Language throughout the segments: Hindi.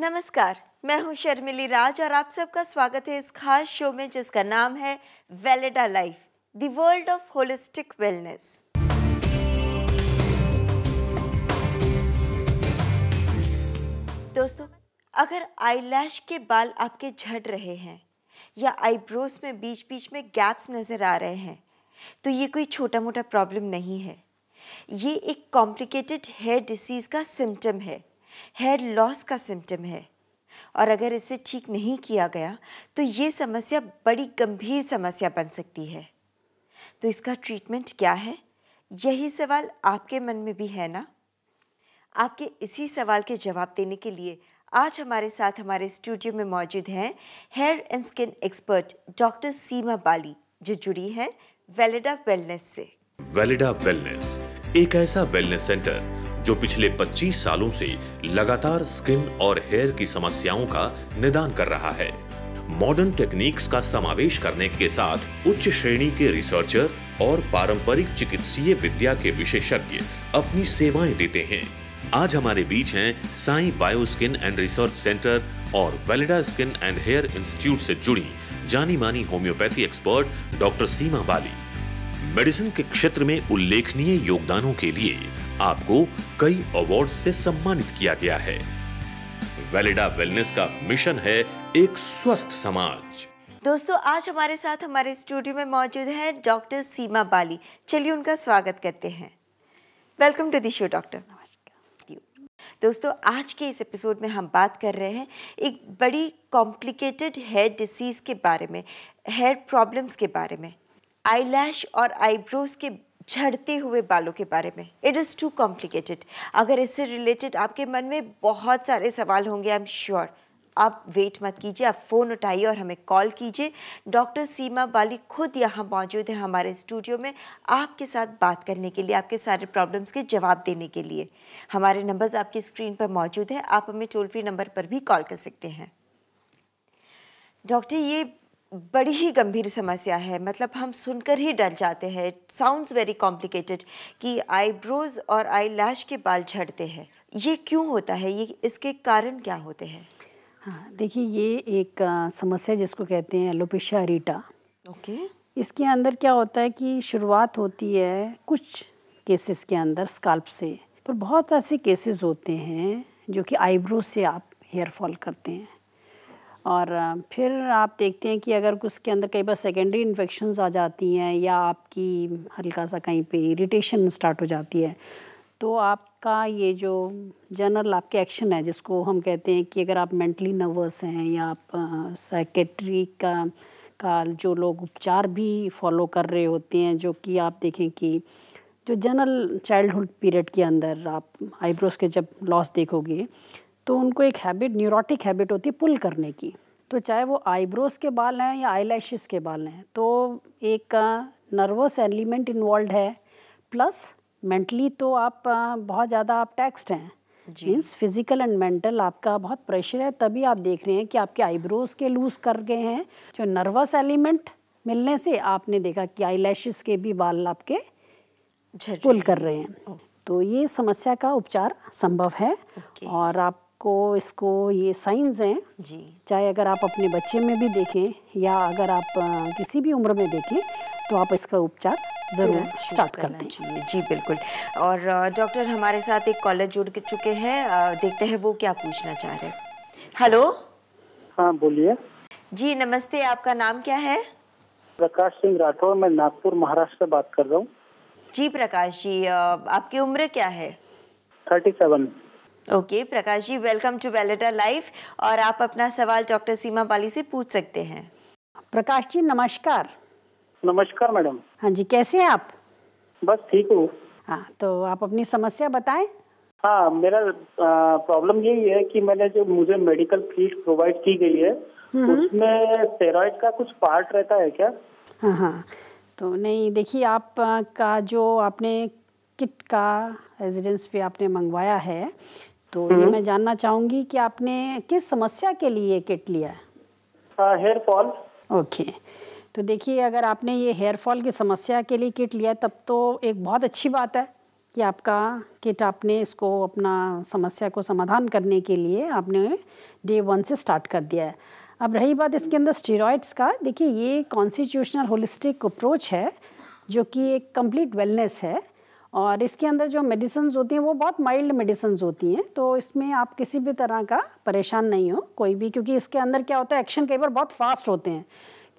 नमस्कार, मैं हूं शर्मिली राज और आप सबका स्वागत है इस खास शो में जिसका नाम है Valida life, the world of holistic wellness. दोस्तों, अगर आईलैश के बाल आपके झड़ रहे हैं या आईब्रोज में बीच बीच में गैप्स नज़र आ रहे हैं, तो ये कोई छोटा मोटा प्रॉब्लम नहीं है। ये एक कॉम्प्लिकेटेड हेयर डिसीज़ का सिम्टम है, हेयर लॉस का सिम्टम है। और अगर इसे ठीक नहीं किया गया तो ये समस्या बड़ी गंभीर समस्या बन सकती है। तो इसका ट्रीटमेंट क्या है, यही सवाल आपके मन में भी है ना? आपके इसी सवाल के जवाब देने के लिए आज हमारे साथ हमारे स्टूडियो में मौजूद हैं hair and skin expert doctor Seema Bali, जो जुड़ी हैं वेलिडा वेलनेस से। वेलिडा वेलनेस एक ऐसा वेलनेस सेंटर जो पिछले 25 सालों से लगातार स्किन और हेयर की समस्याओं का निदान कर रहा है। मॉडर्न टेक्निक्स का समावेश करने के साथ उच्च श्रेणी के रिसर्चर और पारंपरिक चिकित्सीय विद्या के विशेषज्ञ अपनी सेवाएं देते हैं। आज हमारे बीच हैं Sai bio skin and research centre और वेलिडा स्किन एंड हेयर इंस्टीट्यूट से जुड़ी जानी मानी homeopathy expert doctor Seema Bali. Medicine के क्षेत्र में उल्लेखनीय योगदानों के लिए आपको कई अवार्ड से सम्मानित किया गया है। वेलिडा वेलनेस का मिशन है एक स्वस्थ समाज। दोस्तों, आज हमारे साथ हमारे स्टूडियो में मौजूद है डॉक्टर सीमा बाली। चलिए उनका स्वागत करते हैं। Welcome to the show doctor. दोस्तों, आज के इस एपिसोड में हम बात कर रहे हैं एक बड़ी कॉम्प्लिकेटेड हेयर डिसीज के बारे में, हेयर प्रॉब्लम्स के बारे में, आईलैश और आईब्रोज के झड़ते हुए बालों के बारे में। It is too complicated. अगर इससे रिलेटेड आपके मन में बहुत सारे सवाल होंगे, आई एम श्योर, आप वेट मत कीजिए, आप फ़ोन उठाइए और हमें कॉल कीजिए। डॉक्टर सीमा बाली खुद यहाँ मौजूद है हमारे स्टूडियो में आपके साथ बात करने के लिए, आपके सारे प्रॉब्लम्स के जवाब देने के लिए। हमारे नंबर्स आपकी स्क्रीन पर मौजूद है, आप हमें टोल फ्री नंबर पर भी कॉल कर सकते हैं। डॉक्टर, ये बड़ी ही गंभीर समस्या है, मतलब हम सुनकर ही डर जाते हैं। इट साउंड्स वेरी कॉम्प्लिकेटेड कि आईब्रोज और आईलैश के बाल झड़ते हैं। ये क्यों होता है, ये इसके कारण क्या होते हैं? हाँ, देखिए, ये एक समस्या जिसको कहते हैं एलोपेशिया अरीटा। ओके। इसके अंदर क्या होता है कि शुरुआत होती है कुछ केसेस के अंदर स्काल्प से, पर बहुत ऐसे केसेस होते हैं जो कि आईब्रो से आप हेयर फॉल करते हैं। और फिर आप देखते हैं कि अगर उसके अंदर कई बार सेकेंडरी इन्फेक्शंस आ जाती हैं या आपकी हल्का सा कहीं पे इरिटेशन स्टार्ट हो जाती है, तो आपका ये जो जनरल आपके एक्शन है, जिसको हम कहते हैं कि अगर आप मेंटली नर्वस हैं या आप साइकेट्री का जो लोग उपचार भी फॉलो कर रहे होते हैं, जो कि आप देखें कि जो जनरल चाइल्डहुड पीरियड के अंदर आप आईब्रोज के जब लॉस देखोगे तो उनको एक हैबिट, न्यूरोटिक हैबिट होती है पुल करने की। तो चाहे वो आईब्रोज के बाल हैं या आईलैशेस के बाल हैं, तो एक नर्वस एलिमेंट इन्वॉल्व है, प्लस मेंटली तो आप बहुत ज़्यादा आप टैक्स्ड हैं, मीन्स फिजिकल एंड मेंटल आपका बहुत प्रेशर है। तभी आप देख रहे हैं कि आपके आईब्रोज के लूज कर गए हैं। जो नर्वस एलिमेंट मिलने से आपने देखा कि आईलैशेस के भी बाल आपके पुल कर रहे हैं। तो ये समस्या का उपचार संभव है। और आपको इसको ये साइंस हैं जी, चाहे अगर आप अपने बच्चे में भी देखें या अगर आप किसी भी उम्र में देखें, तो आप इसका उपचार ज़रूर स्टार्ट कर दें। जी बिल्कुल। और डॉक्टर, हमारे साथ एक कॉलर जुड़ चुके हैं, देखते हैं वो क्या पूछना चाह रहे हैं। हेलो। हाँ, बोलिए। जी नमस्ते, आपका नाम क्या है? प्रकाश सिंह राठौर, मैं नागपुर महाराष्ट्र से बात कर रहा हूँ। जी प्रकाश जी, आपकी उम्र क्या है? 37। Okay Prakash ji, welcome to Valida life, और आप अपना सवाल डॉक्टर सीमा बाली से पूछ सकते हैं। प्रकाश जी नमस्कार। नमस्कार मैडम। हाँ जी, कैसे हैं आप? बस ठीक हूँ। हाँ, तो आप अपनी समस्या बताएं। हाँ, मेरा प्रॉब्लम यही है कि मैंने जो मुझे मेडिकल किट प्रोवाइड की गई है, उसमें स्टेरॉइड का कुछ पार्ट रहता है क्या? हाँ हाँ, तो नहीं, देखिए, आप का जो आपने किट का रेजिडेंस पे आपने मंगवाया है, तो ये मैं जानना चाहूँगी कि आपने किस समस्या के लिए किट लिया है? Hair fall. ओके, तो देखिए, अगर आपने ये हेयर फॉल की समस्या के लिए किट लिया है, तब तो एक बहुत अच्छी बात है। कि आपका किट आपने इसको अपना समस्या को समाधान करने के लिए आपने डे 1 से स्टार्ट कर दिया है। अब रही बात इसके अंदर स्टेरॉइड्स का, देखिए ये कॉन्स्टिट्यूशनल होलिस्टिक अप्रोच है जो कि एक कंप्लीट वेलनेस है, और इसके अंदर जो मेडिसिन्स होती हैं वो बहुत माइल्ड मेडिसिन्स होती हैं, तो इसमें आप किसी भी तरह का परेशान नहीं हो कोई भी, क्योंकि इसके अंदर क्या होता है, एक्शन कई बार बहुत फास्ट होते हैं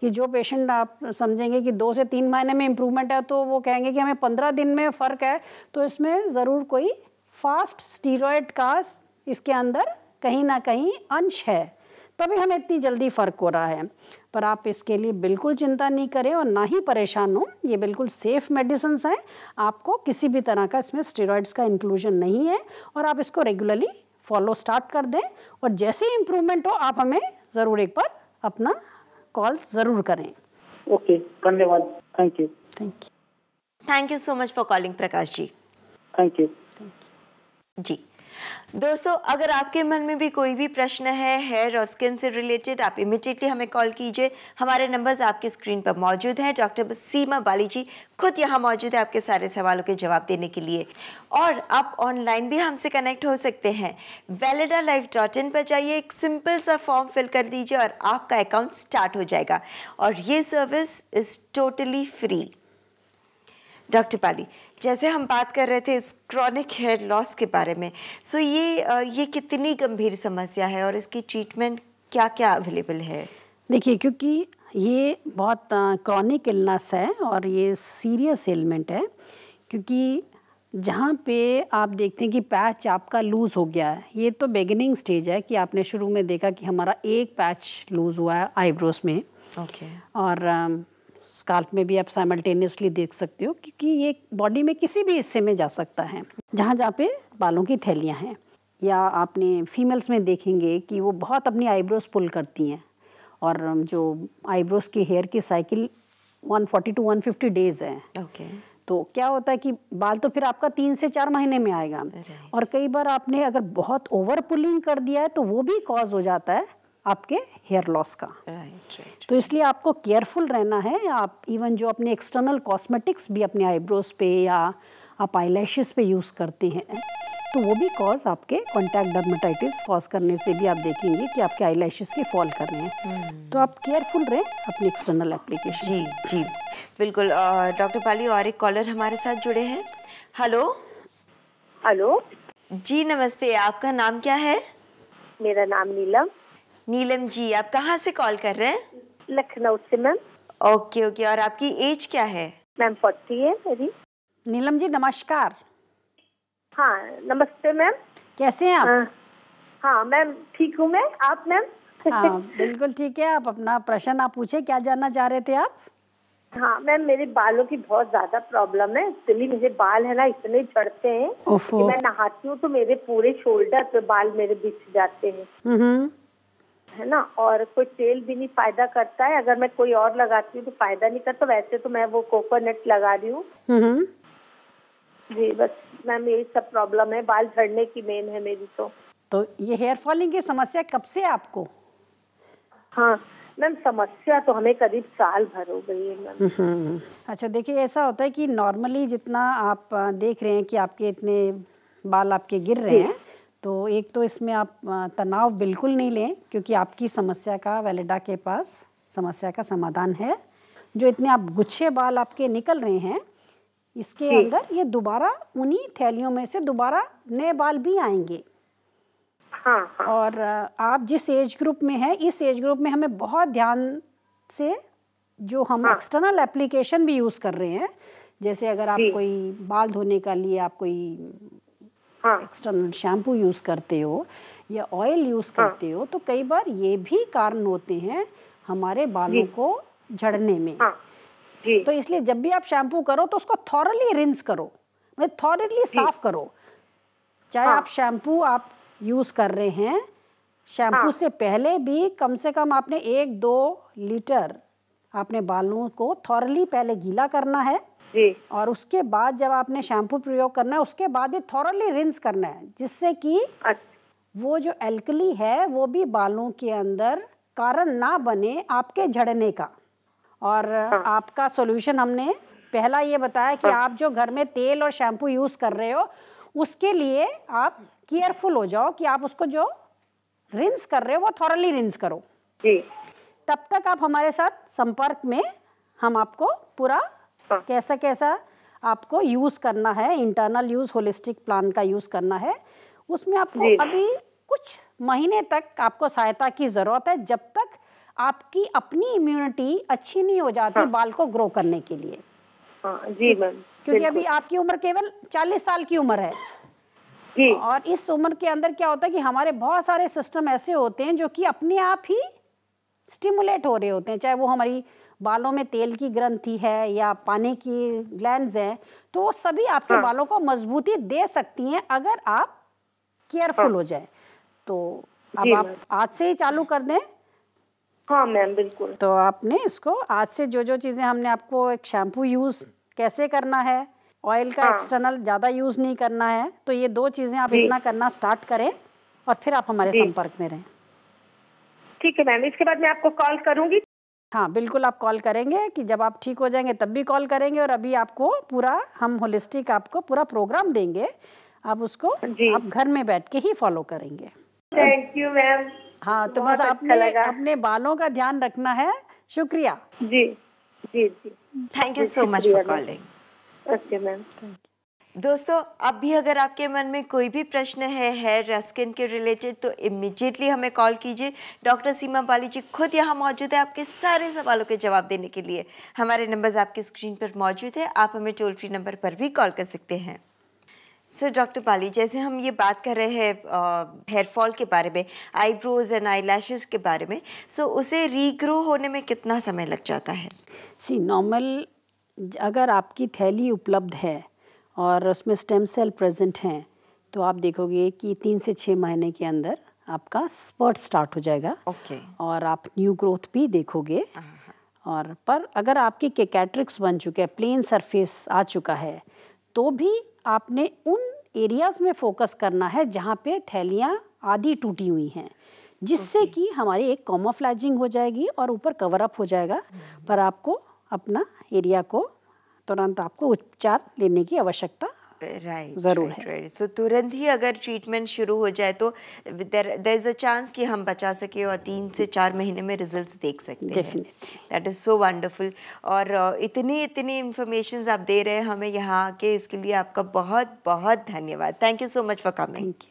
कि जो पेशेंट आप समझेंगे कि 2 से 3 महीने में इम्प्रूवमेंट है तो वो कहेंगे कि हमें 15 दिन में फ़र्क है, तो इसमें ज़रूर कोई फास्ट स्टीरॉयड का इसके अंदर कहीं ना कहीं अंश है, तभी हमें इतनी जल्दी फ़र्क हो रहा है। पर आप इसके लिए बिल्कुल चिंता नहीं करें और ना ही परेशान हो, ये बिल्कुल सेफ़ मेडिसिन्स हैं, आपको किसी भी तरह का इसमें स्टेरॉइड्स का इंक्लूजन नहीं है, और आप इसको रेगुलरली फॉलो स्टार्ट कर दें, और जैसे ही इम्प्रूवमेंट हो आप हमें ज़रूर एक बार अपना कॉल ज़रूर करें। ओके, धन्यवाद। Thank you. Thank you so much for calling Prakash ji. Thank you ji दोस्तों, अगर आपके मन में भी कोई भी प्रश्न है हेयर और स्किन से रिलेटेड, आप इमीडिएटली हमें कॉल कीजिए। हमारे नंबर्स आपके स्क्रीन पर मौजूद हैं। डॉक्टर सीमा बाली जी खुद यहाँ मौजूद है आपके सारे सवालों के जवाब देने के लिए। और आप ऑनलाइन भी हमसे कनेक्ट हो सकते हैं। velidalife.in पर जाइए, एक सिंपल सा फॉर्म फिल कर दीजिए और आपका अकाउंट स्टार्ट हो जाएगा, और ये service is totally free. Doctor Bali, जैसे हम बात कर रहे थे इस क्रॉनिक हेयर लॉस के बारे में, सो ये कितनी गंभीर समस्या है और इसकी ट्रीटमेंट क्या क्या अवेलेबल है? देखिए, क्योंकि ये बहुत क्रॉनिक इलनेस है और ये सीरियस एलिमेंट है, क्योंकि जहाँ पे आप देखते हैं कि पैच आपका लूज़ हो गया है, ये तो बिगिनिंग स्टेज है कि आपने शुरू में देखा कि हमारा एक पैच लूज़ हुआ है आईब्रोज में, और स्काल्प में भी आप साइमल्टेनियसली देख सकते हो, क्योंकि ये बॉडी में किसी भी हिस्से में जा सकता है जहाँ पे बालों की थैलियाँ हैं। या आपने फीमेल्स में देखेंगे कि वो बहुत अपनी आईब्रोज पुल करती हैं, और जो आईब्रोज की हेयर की साइकिल 140 to 150 डेज़ है। तो क्या होता है कि बाल तो फिर आपका 3 से 4 महीने में आएगा, और कई बार आपने अगर बहुत ओवर पुलिंग कर दिया है तो वो भी कॉज हो जाता है आपके हेयर लॉस का। तो इसलिए आपको केयरफुल रहना है। आप इवन जो अपने एक्सटर्नल कॉस्मेटिक्स भी अपने आईब्रोज पे या आप आईलैशेस पे यूज़ करते हैं, तो वो भी कॉज आपके कॉन्टैक्ट डर्मेटाइटिस कॉज करने से भी आप देखेंगे कि आपके आईलैशेस के फॉल कर रहे हैं। तो आप केयरफुल रहें अपनी एक्सटर्नल एप्लीकेशन। जी जी बिल्कुल। डॉक्टर बाली, और एक कॉलर हमारे साथ जुड़े हैं। हेलो। हेलो जी नमस्ते, आपका नाम क्या है? मेरा नाम नीलम। नीलम जी, आप कहाँ से कॉल कर रहे हैं? लखनऊ से मैम। ओके ओके, और आपकी एज क्या है? मैम 40 है मेरी। नीलम जी नमस्कार। हाँ नमस्ते मैम, कैसे हैं आप? हाँ मैम ठीक हूँ मैं, आप मैम? हाँ बिल्कुल ठीक है। आप अपना प्रश्न आप पूछे, क्या जानना चाह रहे थे आप? हाँ मैम, मेरे बालों की बहुत ज्यादा प्रॉब्लम है। एक्चुअली मेरे बाल है ना इतने झड़ते हैं कि मैं नहाती हूँ तो मेरे पूरे शोल्डर पे बाल मेरे बिछ जाते हैं, है ना। और कोई तेल भी नहीं फायदा करता है, अगर मैं कोई और लगाती हूँ तो फायदा नहीं करता। वैसे तो मैं वो कोकोनट लगा रही हूँ जी। बस मैम यही सब प्रॉब्लम है, बाल झड़ने की मेन है मेरी। तो ये हेयर फॉलिंग की समस्या कब से आपको? हाँ मैम, समस्या तो हमें करीब साल भर हो गई है मैम। अच्छा देखिए, ऐसा होता है कि नॉर्मली जितना आप देख रहे हैं कि आपके इतने बाल आपके गिर रहे हैं, तो एक तो इसमें आप तनाव बिल्कुल नहीं लें, क्योंकि आपकी समस्या का वेलिडा के पास समस्या का समाधान है। जो इतने आप गुच्छे बाल आपके निकल रहे हैं, इसके अंदर ये दोबारा उन्हीं थैलियों में से दोबारा नए बाल भी आएंगे। हाँ। और आप जिस एज ग्रुप में हैं, इस एज ग्रुप में हमें बहुत ध्यान से जो हम एक्सटर्नल एप्लीकेशन भी यूज़ कर रहे हैं, जैसे अगर आप कोई बाल धोने का लिए आप कोई एक्सटर्नल शैम्पू यूज़ करते हो या ऑयल यूज़ करते हो, तो कई बार ये भी कारण होते हैं हमारे बालों को झड़ने में। तो इसलिए जब भी आप शैम्पू करो तो उसको थॉरली रिंस करो, मतलब थॉरली साफ करो। चाहे आप शैम्पू आप यूज़ कर रहे हैं, शैम्पू से पहले भी कम से कम आपने 1-2 लीटर आपने बालों को थॉरली पहले गीला करना है, और उसके बाद जब आपने शैम्पू प्रयोग करना है उसके बाद ये थॉरली रिंस करना है, जिससे कि वो जो एल्कली है वो भी बालों के अंदर कारण ना बने आपके झड़ने का। और आपका सॉल्यूशन हमने पहला ये बताया कि आप जो घर में तेल और शैम्पू यूज़ कर रहे हो उसके लिए आप केयरफुल हो जाओ कि आप उसको जो रिंस कर रहे हो वो थॉरली रिंस करो जी। तब तक आप हमारे साथ संपर्क में, हम आपको पूरा कैसा कैसा आपको यूज़ करना है, इंटरनल यूज़, होलिस्टिक प्लान का यूज़ करना है, उसमें आपको अभी कुछ महीने तक आपको सहायता की ज़रूरत है जब तक आपकी अपनी इम्यूनिटी अच्छी नहीं हो जाती बाल को ग्रो करने के लिए। जी मैम, क्योंकि अभी आपकी उम्र केवल 40 साल की उम्र है जी। और इस उम्र के अंदर क्या होता है कि हमारे बहुत सारे सिस्टम ऐसे होते हैं जो कि अपने आप ही स्टिमुलेट हो रहे होते हैं, चाहे वो हमारी बालों में तेल की ग्रंथि है या पानी की ग्लैंड्स हैं, तो वो सभी आपके बालों को मजबूती दे सकती हैं अगर आप केयरफुल हो जाए। तो अब आप आज से ही चालू कर दें। हाँ मैम, बिल्कुल। तो आपने इसको आज से जो चीज़ें हमने आपको, एक शैम्पू यूज़ कैसे करना है, ऑयल का एक्सटर्नल ज़्यादा यूज़ नहीं करना है, तो ये 2 चीज़ें आप इतना करना स्टार्ट करें और फिर आप हमारे संपर्क में रहें। ठीक है मैम, इसके बाद मैं आपको कॉल करूँगी। हाँ बिल्कुल, आप कॉल करेंगे कि जब आप ठीक हो जाएंगे तब भी कॉल करेंगे, और अभी आपको पूरा हम होलिस्टिक आपको पूरा प्रोग्राम देंगे, आप उसको आप घर में बैठ के ही फॉलो करेंगे। Thank you ma'am. हाँ, तो बस आपने अपने बालों का ध्यान रखना है। शुक्रिया। जी जी जी, thank you so much for calling. Okay ma'am. दोस्तों, अब भी अगर आपके मन में कोई भी प्रश्न है हेयर या स्किन के रिलेटेड तो इमीडिएटली हमें कॉल कीजिए। डॉक्टर सीमा बाली जी खुद यहाँ मौजूद है आपके सारे सवालों के जवाब देने के लिए। हमारे नंबर्स आपके स्क्रीन पर मौजूद है, आप हमें टोल फ्री नंबर पर भी कॉल कर सकते हैं। सो डॉक्टर बाली, जैसे हम ये बात कर रहे हैं हेयर फॉल के बारे में, आईब्रोज एंड आई लैशेज़ के बारे में, सो उसे रीग्रो होने में कितना समय लग जाता है? नॉर्मल अगर आपकी थैली उपलब्ध है और उसमें स्टेम सेल प्रेजेंट हैं तो आप देखोगे कि 3 से 6 महीने के अंदर आपका स्पर्ट स्टार्ट हो जाएगा। और आप न्यू ग्रोथ भी देखोगे। और पर अगर आपकी कैट्रिक्स बन चुके हैं, प्लेन सरफेस आ चुका है, तो भी आपने उन एरियाज़ में फोकस करना है जहाँ पे थैलियाँ आधी टूटी हुई हैं, जिससे कि हमारी एक कैमोफ्लेजिंग हो जाएगी और ऊपर कवर अप हो जाएगा। पर आपको अपना एरिया को तुरंत आपको उपचार लेने की आवश्यकता ज़रूर है। सो तुरंत ही अगर ट्रीटमेंट शुरू हो जाए तो देयर इज़ अ चांस कि हम बचा सके और 3 से 4 महीने में रिजल्ट्स देख सकते हैं। That is so wonderful. और इतनी इन्फॉर्मेशन आप दे रहे हैं हमें यहाँ आके, इसके लिए आपका बहुत बहुत धन्यवाद। Thank you so much for coming. Thank you.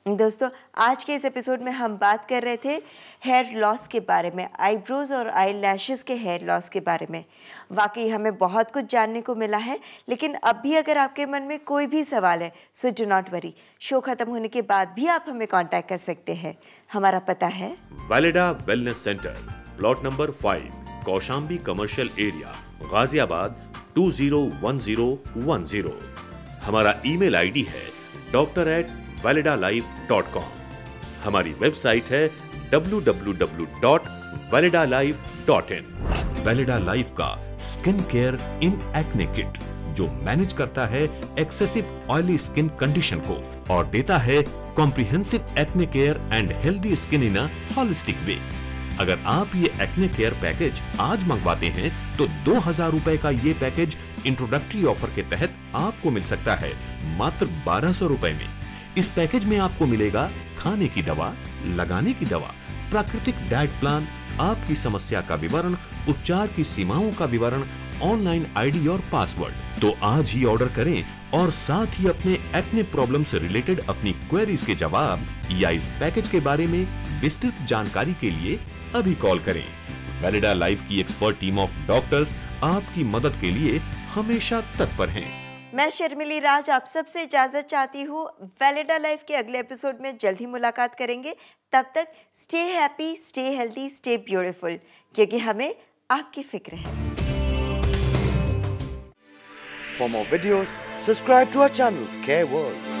दोस्तों, आज के इस एपिसोड में हम बात कर रहे थे हेयर लॉस के बारे में, आईब्रोज और आई लैशेज़ के हेयर लॉस के बारे में। वाकई हमें बहुत कुछ जानने को मिला है, लेकिन अब भी अगर आपके मन में कोई भी सवाल है so do not worry, show खत्म होने के बाद भी आप हमें कांटेक्ट कर सकते हैं। हमारा पता है Valida wellness centre, plot number 5, Kaushambi commercial area, Ghaziabad 201010। हमारा ईमेल आईडी है doctor@validalife.com। हमारी वेबसाइट है www.validalife.in। वैलिडा लाइफ का स्किन केयर इन एक्ने किट, जो मैनेज करता है एक्सेसिव ऑयली स्किन कंडीशन को और देता है comprehensive acne care and healthy skin in a holistic way. अगर आप ये एक्ने केयर पैकेज आज मंगवाते हैं तो 2000 रुपए का ये पैकेज इंट्रोडक्टरी ऑफर के तहत आपको मिल सकता है मात्र 1200 रुपए में। इस पैकेज में आपको मिलेगा खाने की दवा, लगाने की दवा, प्राकृतिक डाइट प्लान, आपकी समस्या का विवरण, उपचार की सीमाओं का विवरण, ऑनलाइन आईडी और पासवर्ड। तो आज ही ऑर्डर करें और साथ ही अपने एक्ने प्रॉब्लम से रिलेटेड अपनी क्वेरीज के जवाब या इस पैकेज के बारे में विस्तृत जानकारी के लिए अभी कॉल करें। वैलिडा लाइफ की एक्सपर्ट टीम ऑफ डॉक्टर्स आपकी मदद के लिए हमेशा तत्पर हैं। मैं शर्मिली राज आप सबसे इजाजत चाहती हूँ। वैलिडा लाइफ के अगले एपिसोड में जल्द ही मुलाकात करेंगे। तब तक stay happy, stay healthy, stay beautiful, क्योंकि हमें आपकी फिक्र है। For more videos, subscribe to our channel, Care World.